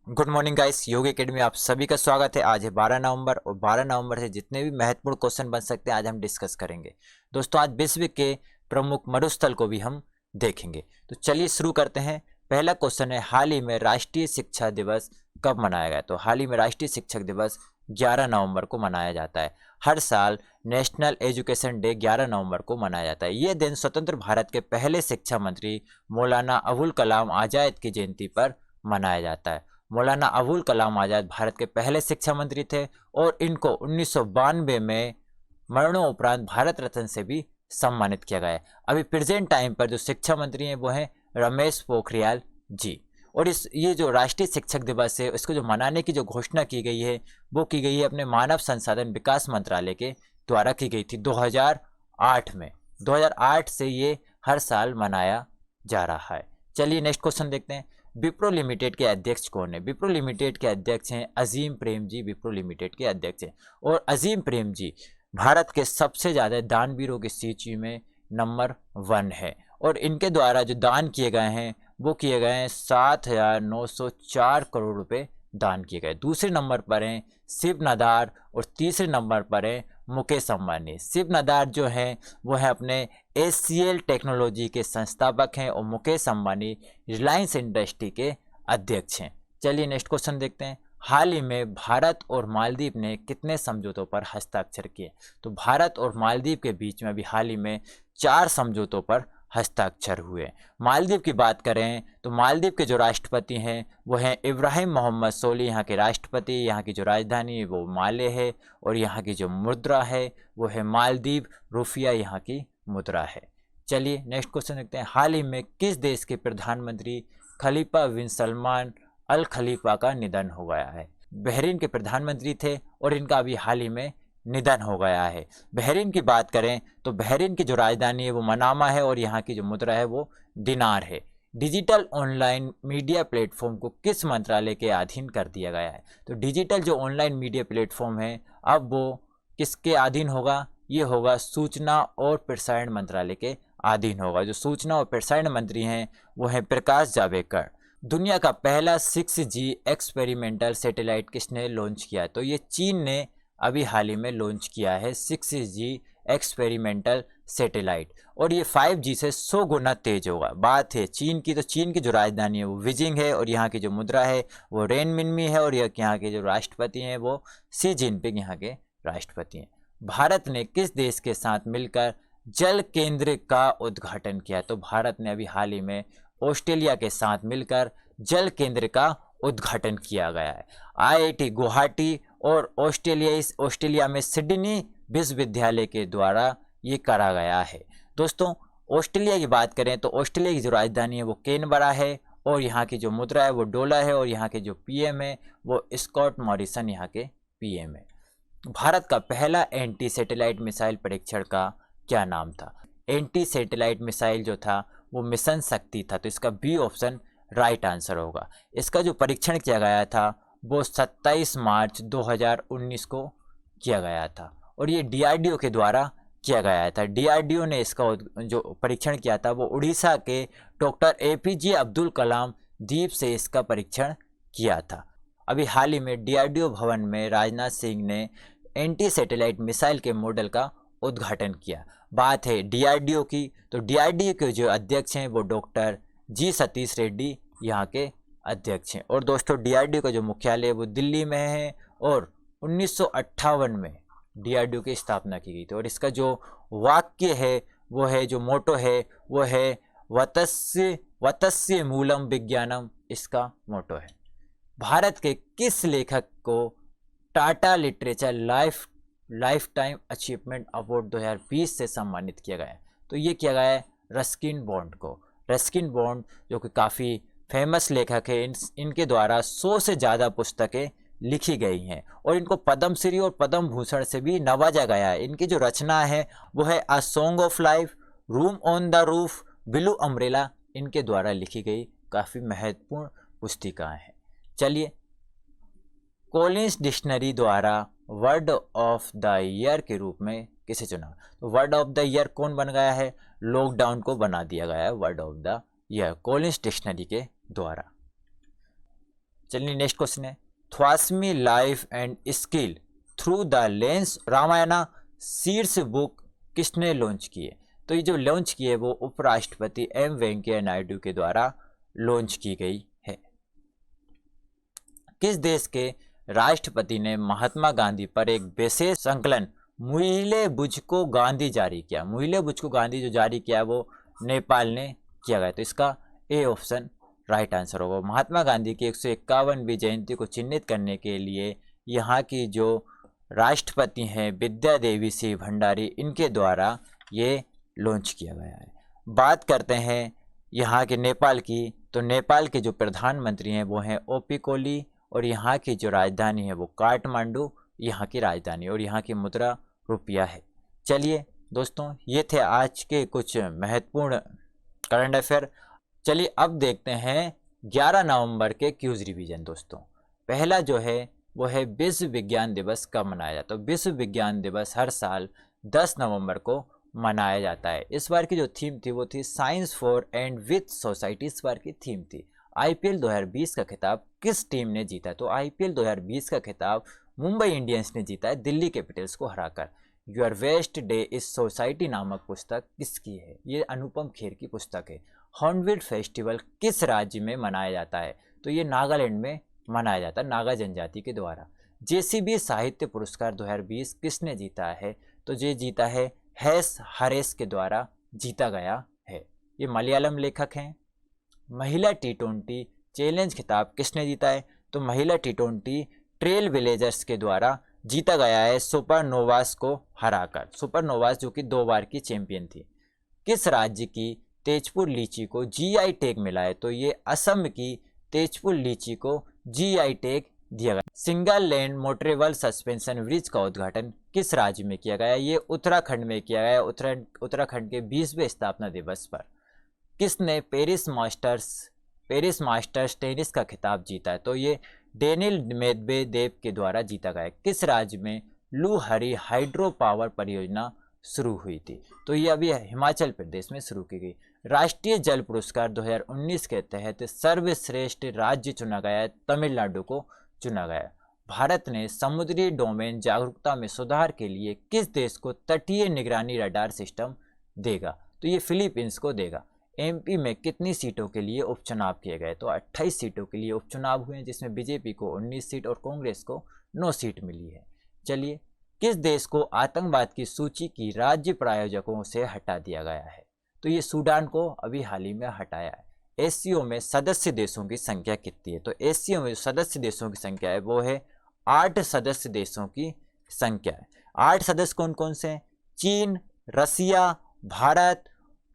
Good morning guys, योग academy आप सभी का स्वागत है। आज है 12 नवंबर और 12 नवंबर से जितने भी महत्वपूर्ण क्वेश्चन बन सकते हैं आज हम डिस्कस करेंगे। दोस्तों आज विश्व के प्रमुख मरुस्थल को भी हम देखेंगे। तो चलिए शुरू करते हैं। पहला क्वेश्चन है, हाल ही में राष्ट्रीय शिक्षा दिवस कब मनाया गया? तो हाल ही में राष्ट्रीय शिक्षक दिवस 11 नवंबर को मनाया जाता है। हर साल नेशनल एजुकेशन डे 11 नवंबर को मनाया जाता है। ये दिन स्वतंत्र भारत के पहले शिक्षा मंत्री मौलाना अबुल कलाम आज़ाद की जयंती पर मनाया जाता है। मौलाना अबुल कलाम आज़ाद भारत के पहले शिक्षा मंत्री थे और इनको 1992 में मरणोपरांत भारत रत्न से भी सम्मानित किया गया है। अभी प्रेजेंट टाइम पर जो शिक्षा मंत्री हैं वो हैं रमेश पोखरियाल जी। और ये जो राष्ट्रीय शिक्षक दिवस है इसको जो मनाने की जो घोषणा की गई है वो की गई है अपने मानव संसाधन विकास मंत्रालय के द्वारा की गई थी 2008 में। 2008 से ये हर साल मनाया जा रहा है। चलिए नेक्स्ट क्वेश्चन देखते हैं। विप्रो लिमिटेड के अध्यक्ष कौन है? विप्रो लिमिटेड के अध्यक्ष हैं अजीम प्रेम जी। विप्रो लिमिटेड के अध्यक्ष हैं और अजीम प्रेम जी भारत के सबसे ज़्यादा दानवीरों की सूची में नंबर 1 है और इनके द्वारा जो दान किए गए हैं वो किए गए हैं 7,904 करोड़ रुपए दान किए गए। दूसरे नंबर पर हैं शिव नादार और तीसरे नंबर पर हैं मुकेश अंबानी। शिव नादार जो हैं वो है अपने एसीएल टेक्नोलॉजी के संस्थापक हैं और मुकेश अंबानी रिलायंस इंडस्ट्री के अध्यक्ष हैं। चलिए नेक्स्ट क्वेश्चन देखते हैं। हाल ही में भारत और मालदीव ने कितने समझौतों पर हस्ताक्षर किए? तो भारत और मालदीव के बीच में अभी हाल ही में 4 समझौतों पर हस्ताक्षर हुए। मालदीव की बात करें तो मालदीव के जो राष्ट्रपति हैं वो हैं इब्राहिम मोहम्मद सोली। यहाँ के राष्ट्रपति, यहाँ की जो राजधानी है वो माले है और यहाँ की जो मुद्रा है वो है मालदीव रुपया, यहाँ की मुद्रा है। चलिए नेक्स्ट क्वेश्चन देखते हैं। हाल ही में किस देश के प्रधानमंत्री खलीफा बिन सलमान अल खलीफा का निधन हो गया है? बहरीन के प्रधानमंत्री थे और इनका अभी हाल ही में निधन हो गया है। बहरीन की बात करें तो बहरीन की जो राजधानी है वो मनामा है और यहाँ की जो मुद्रा है वो दिनार है। डिजिटल ऑनलाइन मीडिया प्लेटफॉर्म को किस मंत्रालय के अधीन कर दिया गया है? तो डिजिटल जो ऑनलाइन मीडिया प्लेटफॉर्म है अब वो किसके अधीन होगा? ये होगा सूचना और प्रसारण मंत्रालय के अधीन होगा। जो सूचना और प्रसारण मंत्री हैं वो हैं प्रकाश जावड़ेकर। दुनिया का पहला 6G एक्सपेरिमेंटल सैटेलाइट किसने लॉन्च किया? तो ये चीन ने अभी हाल ही में लॉन्च किया है 6G एक्सपेरिमेंटल सैटेलाइट और ये 5G से 100 गुना तेज होगा। बात है चीन की, तो चीन की जो राजधानी है वो बीजिंग है और यहाँ की जो मुद्रा है वो रेनमिनमी है और यहाँ के जो राष्ट्रपति हैं वो शी जिनपिंग यहाँ के राष्ट्रपति हैं। भारत ने किस देश के साथ मिलकर जल केंद्र का उद्घाटन किया? तो भारत ने अभी हाल ही में ऑस्ट्रेलिया के साथ मिलकर जल केंद्र का उद्घाटन किया गया है। IIT गुवाहाटी और ऑस्ट्रेलिया में सिडनी विश्वविद्यालय के द्वारा ये करा गया है। दोस्तों ऑस्ट्रेलिया की बात करें तो ऑस्ट्रेलिया की जो राजधानी है वो कैनबरा है और यहाँ की जो मुद्रा है वो डॉलर है और यहाँ के जो PM है वो स्कॉट मॉरिसन यहाँ के PM है। भारत का पहला एंटी सैटेलाइट मिसाइल परीक्षण का क्या नाम था? एंटी सैटेलाइट मिसाइल जो था वो मिशन शक्ति था, तो इसका B ऑप्शन राइट आंसर होगा। इसका जो परीक्षण किया गया था वो 27 मार्च 2019 को किया गया था और ये DRDO के द्वारा किया गया था। DRDO ने इसका जो परीक्षण किया था वो उड़ीसा के डॉक्टर APJ अब्दुल कलाम द्वीप से इसका परीक्षण किया था। अभी हाल ही में DRDO भवन में राजनाथ सिंह ने एंटी सैटेलाइट मिसाइल के मॉडल का उद्घाटन किया। बात है DRDO की, तो DRDO के जो अध्यक्ष हैं वो डॉक्टर G सतीश रेड्डी यहाँ के अध्यक्ष हैं और दोस्तों DRDO का जो मुख्यालय है वो दिल्ली में है और 1958 में DRDO की स्थापना की गई थी और इसका जो वाक्य है वो है, जो मोटो है वो है वतस्य मूलम विज्ञानम, इसका मोटो है। भारत के किस लेखक को Tata literature life time achievement award 2020 से सम्मानित किया गया है? तो ये किया गया है रस्किन बॉन्ड को। रस्किन बॉन्ड जो कि काफ़ी फेमस लेखक है, इनके द्वारा 100 से ज़्यादा पुस्तकें लिखी गई हैं और इनको पद्मश्री और पद्म भूषण से भी नवाजा गया है। इनकी जो रचना है वो है a song of life, room on the roof, blue umbrella, इनके द्वारा लिखी गई काफ़ी महत्वपूर्ण पुस्तिकाएँ हैं। चलिए कॉलिंस डिक्शनरी द्वारा वर्ड ऑफ द ईयर के रूप में किसे चुना? तो वर्ड ऑफ द ईयर कौन बन गया है? लॉकडाउन को बना दिया गया है word of the year Collins dictionary के द्वारा। चलिए नेक्स्ट क्वेश्चन है, थ्वासमी life and skill through the lens Ramayana शीर्ष बुक किसने लॉन्च की है? तो ये जो लॉन्च की है वो उपराष्ट्रपति एम वेंकैया नायडू के द्वारा लॉन्च की गई है। किस देश के राष्ट्रपति ने महात्मा गांधी पर एक विशेष संकलन मुहिले बुझको गांधी जारी किया? मुहिले बुझको गांधी जो जारी किया वो नेपाल ने किया गया। तो इसका ए ऑप्शन राइट आंसर होगा। महात्मा गांधी की 151वीं जयंती को चिन्हित करने के लिए यहाँ की जो राष्ट्रपति हैं विद्या देवी सिंह भंडारी, इनके द्वारा ये लॉन्च किया गया है। बात करते हैं यहाँ के नेपाल की, तो नेपाल के जो प्रधानमंत्री हैं वो हैं ओपी कोली, और यहाँ की जो राजधानी है वो काठमांडू यहाँ की राजधानी, और यहाँ की मुद्रा रुपया है। चलिए दोस्तों, ये थे आज के कुछ महत्वपूर्ण करंट अफेयर। चलिए अब देखते हैं 11 नवंबर के क्यूज रिवीजन। दोस्तों पहला जो है वो है विश्व विज्ञान दिवस कब मनाया जाता है? तो विश्व विज्ञान दिवस हर साल 10 नवंबर को मनाया जाता है। इस बार की जो थीम थी वो थी science for and with society. इस बार की थीम थी आईपीएल 2020 का खिताब किस टीम ने जीता? तो आईपीएल 2020 का खिताब मुंबई इंडियंस ने जीता है दिल्ली कैपिटल्स को हराकर। Your west day is society नामक पुस्तक किसकी है? ये अनुपम खेर की पुस्तक है। हॉर्नबिल फेस्टिवल किस राज्य में मनाया जाता है? तो ये नागालैंड में मनाया जाता है, नागा जनजाति के द्वारा। जेसीबी साहित्य पुरस्कार 2020 किसने जीता है? तो ये जीता है हैस हरेस के द्वारा जीता गया है। ये मलयालम लेखक हैं। महिला T20 चैलेंज खिताब किसने जीता है? तो महिला T20 ट्रेल विलेजर्स के द्वारा जीता गया है सुपरनोवास को हराकर। सुपरनोवास जो कि 2 बार की चैंपियन थी। किस राज्य की तेजपुर लीची को जीआई टैग मिला है? तो ये असम की तेजपुर लीची को जीआई टैग दिया गया। Single lane motorable suspension bridge का उद्घाटन किस राज्य में किया गया? ये उत्तराखंड में किया गया। उत्तराखंड के 20वें स्थापना दिवस पर। किसने पेरिस मास्टर्स टेनिस का खिताब जीता है? तो ये डेनिल मेदवेदेव के द्वारा जीता गया। किस राज्य में लूहरी हाइड्रो पावर परियोजना शुरू हुई थी? तो ये अभी हिमाचल प्रदेश में शुरू की गई। राष्ट्रीय जल पुरस्कार 2019 के तहत सर्वश्रेष्ठ राज्य चुना गया है, तमिलनाडु को चुना गया। भारत ने समुद्री डोमेन जागरूकता में सुधार के लिए किस देश को तटीय निगरानी रडार सिस्टम देगा? तो ये फिलीपींस को देगा। एमपी में कितनी सीटों के लिए उपचुनाव किए गए? तो 28 सीटों के लिए उपचुनाव हुए हैं, जिसमें बीजेपी को 19 सीट और कांग्रेस को 9 सीट मिली है। चलिए, किस देश को आतंकवाद की सूची की राज्य प्रायोजकों से हटा दिया गया है? तो ये सूडान को अभी हाल ही में हटाया है। एससीओ में सदस्य देशों की संख्या कितनी है? तो एससीओ में जो सदस्य देशों की संख्या है वो है 8 सदस्य देशों की संख्या है। 8 सदस्य कौन कौन से हैं? चीन, रसिया, भारत,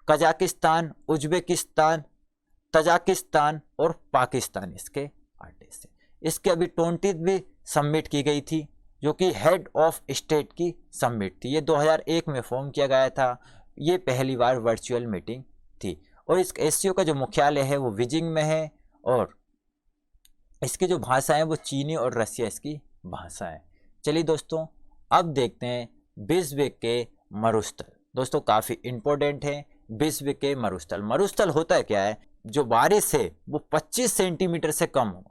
कजाकिस्तान, उज्बेकिस्तान, तजाकिस्तान और पाकिस्तान, इसके 8 देश हैं। इसके अभी 20वीं समिट की गई थी, जो कि हेड ऑफ स्टेट की समिट थी। ये 2001 में फॉर्म किया गया था। ये पहली बार वर्चुअल मीटिंग थी। और इस एससीओ का जो मुख्यालय है वो बीजिंग में है, और इसकी जो भाषा है वो चीनी और रसिया इसकी भाषा है। चलिए दोस्तों, अब देखते हैं विश्व के मरुस्थल। दोस्तों काफ़ी इंपॉर्टेंट है विश्व के मरुस्थल। मरुस्थल होता है क्या है? जो बारिश है वो 25 सेंटीमीटर से कम हो,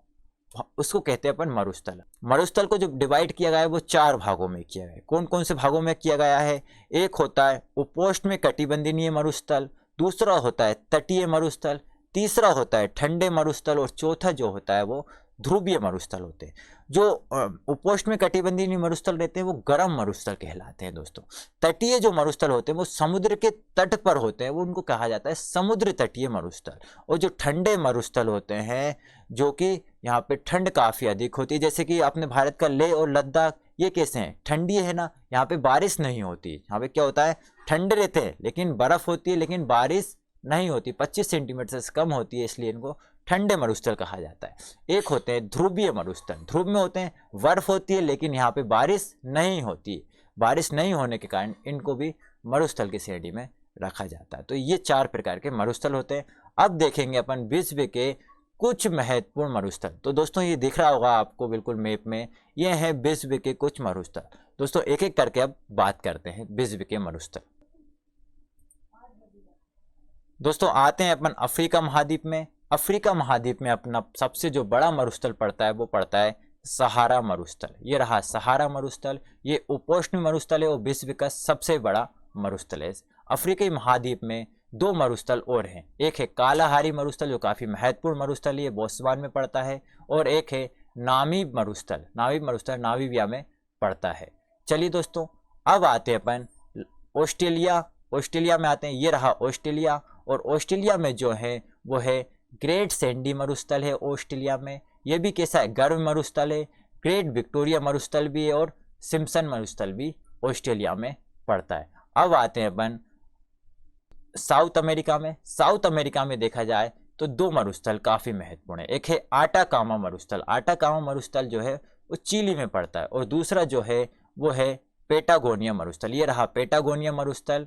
उसको कहते हैं अपन मरुस्थल। मरुस्थल को जो डिवाइड किया गया है वो 4 भागों में किया गया है। कौन कौन से भागों में किया गया है? एक होता है उपोष्ण में कटिबंधीय मरुस्थल, दूसरा होता है तटीय मरुस्थल, तीसरा होता है ठंडे मरुस्थल, और चौथा जो होता है वो ध्रुवीय मरुस्थल होते हैं। जो उपोष्ण में कटिबंधीय मरुस्थल रहते हैं वो गर्म मरुस्थल कहलाते हैं दोस्तों। तटीय जो मरुस्थल होते हैं वो समुद्र के तट पर होते हैं, वो उनको कहा जाता है समुद्र तटीय मरुस्थल। और जो ठंडे मरुस्थल होते हैं, जो कि यहाँ पे ठंड काफ़ी अधिक होती है, जैसे कि अपने भारत का लेह और लद्दाख, ये कैसे हैं? ठंडी है ना, यहाँ पे बारिश नहीं होती। यहाँ पे क्या होता है? ठंडे रहते हैं लेकिन बर्फ़ होती है, लेकिन बारिश नहीं होती, 25 सेंटीमीटर से कम होती है, इसलिए इनको ठंडे मरुस्थल कहा जाता है। एक होते हैं ध्रुवीय मरुस्थल। ध्रुव में होते हैं, बर्फ होती है लेकिन यहाँ पे बारिश नहीं होती। बारिश नहीं होने के कारण इनको भी मरुस्थल की श्रेणी में रखा जाता है। तो ये 4 प्रकार के मरुस्थल होते हैं। अब देखेंगे अपन विश्व के कुछ महत्वपूर्ण मरुस्थल। तो दोस्तों ये दिख रहा होगा आपको बिल्कुल मैप में, ये है विश्व के कुछ मरुस्थल। दोस्तों एक एक करके अब बात करते हैं विश्व के मरुस्थल। दोस्तों आते हैं अपन अफ्रीका महाद्वीप में। अफ्रीका महाद्वीप में अपना सबसे जो बड़ा मरुस्थल पड़ता है वो पड़ता है सहारा मरुस्थल। ये रहा सहारा मरुस्थल, ये उपोष्ण मरुस्थल है और विश्व का सबसे बड़ा मरुस्थल है। अफ्रीकी महाद्वीप में दो मरुस्थल और हैं, एक है कालाहारी मरुस्थल जो काफ़ी महत्वपूर्ण मरुस्थल है, ये बोत्सवाना में पड़ता है, और एक है नामीब मरुस्थल, नामीब मरुस्थल नामीबिया में पड़ता है। चलिए दोस्तों, अब आते हैं अपन ऑस्ट्रेलिया। ऑस्ट्रेलिया में आते हैं, ये रहा ऑस्ट्रेलिया, और ऑस्ट्रेलिया में जो है वो है ग्रेट सैंडी मरुस्थल है ऑस्ट्रेलिया में। ये भी कैसा है, गर्म मरुस्थल है। ग्रेट विक्टोरिया मरुस्थल भी है और सिम्पसन मरुस्थल भी ऑस्ट्रेलिया में पड़ता है। अब आते हैं अपन साउथ अमेरिका में। साउथ अमेरिका में देखा जाए तो दो मरुस्थल काफ़ी महत्वपूर्ण है, एक है आटाकामा मरुस्थल। आटाकामा मरुस्थल जो है वो चिली में पड़ता है, और दूसरा जो है वो है पेटागोनिया मरुस्थल। ये रहा पेटागोनिया मरुस्थल।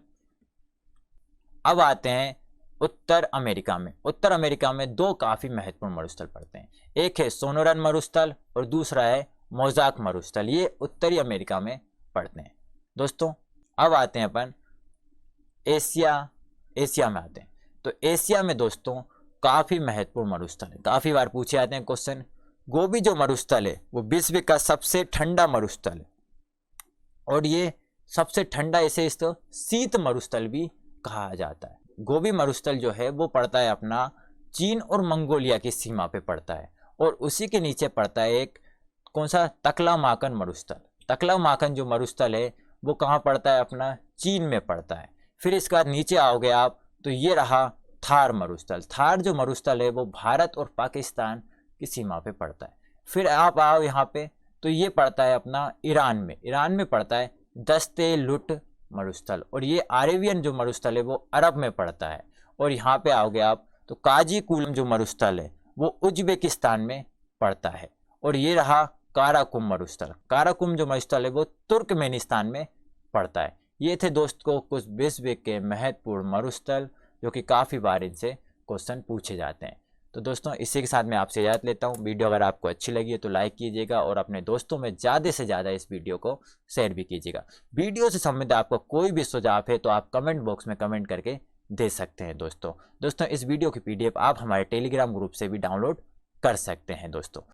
अब आते हैं उत्तर अमेरिका में। उत्तर अमेरिका में दो काफ़ी महत्वपूर्ण मरुस्थल पड़ते हैं, एक है सोनोरन मरुस्थल और दूसरा है मोजाक मरुस्थल। ये उत्तरी अमेरिका में पड़ते हैं। दोस्तों अब आते हैं अपन एशिया में आते हैं। तो एशिया में दोस्तों काफ़ी महत्वपूर्ण मरुस्थल है, काफ़ी बार पूछे जाते हैं क्वेश्चन। गोबी जो मरुस्थल है वो विश्व का सबसे ठंडा मरुस्थल है, और ये सबसे ठंडा, इसे इसको शीत मरुस्थल भी कहा जाता है। गोबी मरुस्थल जो है वो पड़ता है अपना चीन और मंगोलिया की सीमा पे पड़ता है, और उसी के नीचे पड़ता है एक कौन सा, तकलामाकन मरुस्थल। तकलामाकन जो मरुस्थल है वो कहाँ पड़ता है, अपना चीन में पड़ता है। फिर इसके बाद नीचे आओगे आप तो ये रहा थार मरुस्थल। थार जो मरुस्थल है वो भारत और पाकिस्तान की सीमा पे पड़ता है। फिर आप आओ यहाँ पे तो ये पड़ता है अपना ईरान में। ईरान में पड़ता है दस्ते लुट मरुस्थल, और ये अरेबियन जो मरुस्थल है वो अरब में पड़ता है। और यहाँ पे आओगे आप तो काजीकुलम जो मरुस्थल है वो उज्बेकिस्तान में पड़ता है। और ये रहा काराकुम मरुस्थल। काराकुम जो मरुस्थल है वो तुर्कमेनिस्तान में पड़ता है। ये थे दोस्तों कुछ विश्व के महत्वपूर्ण मरुस्थल जो कि काफ़ी बार इनसे क्वेश्चन पूछे जाते हैं। तो दोस्तों इसी के साथ मैं आपसे इजाज़त लेता हूँ। वीडियो अगर आपको अच्छी लगी है तो लाइक कीजिएगा, और अपने दोस्तों में ज़्यादा से ज़्यादा इस वीडियो को शेयर भी कीजिएगा। वीडियो से संबंधित आपका कोई भी सुझाव है तो आप कमेंट बॉक्स में कमेंट करके दे सकते हैं। दोस्तों इस वीडियो की PDF आप हमारे टेलीग्राम ग्रुप से भी डाउनलोड कर सकते हैं। दोस्तों